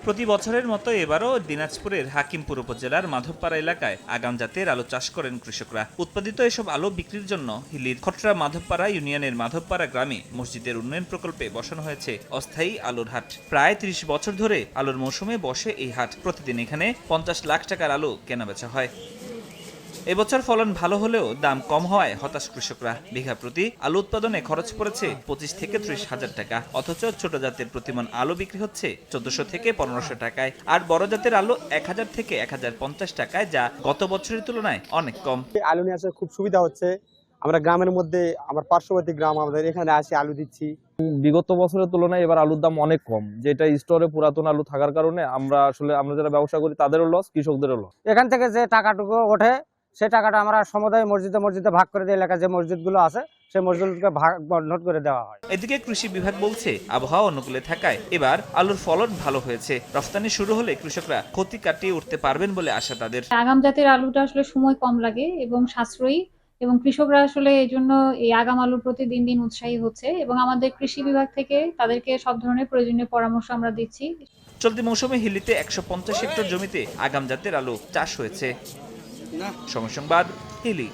প্রতি বছরের মতো এবারও দিনাজপুরের হাকিমপুর উপজেলার মাধবপাড়া এলাকায় আগাম জাতের আলু চাষ করেন কৃষকরা। উৎপাদিত এসব আলু বিক্রির জন্য হিলির খটরা মাধবপাড়া ইউনিয়নের মাধবপাড়া গ্রামে মসজিদের উন্নয়ন প্রকল্পে বসানো হয়েছে অস্থায়ী আলুর হাট। প্রায় ৩০ বছর ধরে আলুর মৌসুমে বসে এই হাট। প্রতিদিন এখানে ৫০ লাখ টাকার আলু কেনাবেচা হয়। এবছর ফলন ভালো হলেও দাম কম হওয়ায় হতাশ কৃষকরা। বিঘা প্রতি আলু উৎপাদনে খরচ পড়েছে ২৫ থেকে ৩০ হাজার টাকা, অথচ ছোট জাতের প্রতিমন আলু বিক্রি হচ্ছে ১৪০০ থেকে ১৫০০ টাকায়, আর বড় জাতের আলু ১০০০ থেকে ১০৫০ টাকায়, যা গত বছরের তুলনায় অনেক কম। আলু নিয়ে আসলে খুব সুবিধা হচ্ছে। আমরা গ্রামের মধ্যে, আমার পার্শ্ববর্তী গ্রাম, আমাদের এখানে আসি আলু দিচ্ছি। বিগত বছরের তুলনায় এবার আলুর দাম অনেক কম, যেটা স্টোরে পুরাতন আলু থাকার কারণে আমরা যারা ব্যবসা করি তাদেরও লস, কৃষকদেরও লস। এখান থেকে যে টাকাটুকু ওঠে সেই টাকাটা আমরা সমুদায় মসজিদে ভাগ করে দিই। এলাকায় যে মসজিদগুলো আছে সেই মসজিদগুলোকে ভাগ বন্টন করে দেওয়া হয়। এদিকে কৃষি বিভাগ বলছে আবহাওয়া অনুকূলে থাকায় এবার আলুর ফলন ভালো হয়েছে। রফতানি শুরু হলে কৃষকরা ক্ষতি কাটিয়ে উঠতে পারবেন বলে আশা তাদের। আগাম জাতের আলুটা আসলে সময় কম লাগে এবং সাশ্রয়ী, এবং কৃষকরা আসলে এই জন্য এই আগাম আলুর প্রতি দিন দিন উৎসাহী হচ্ছে, এবং আমাদের কৃষি বিভাগ থেকে তাদেরকে সব ধরনের প্রয়োজনীয় পরামর্শ আমরা দিচ্ছি। চলতি মৌসুমে হিলিতে ১৫০ হেক্টর জমিতে আগাম জাতের আলু চাষ হয়েছে। সময় সংবাদ, হিলি।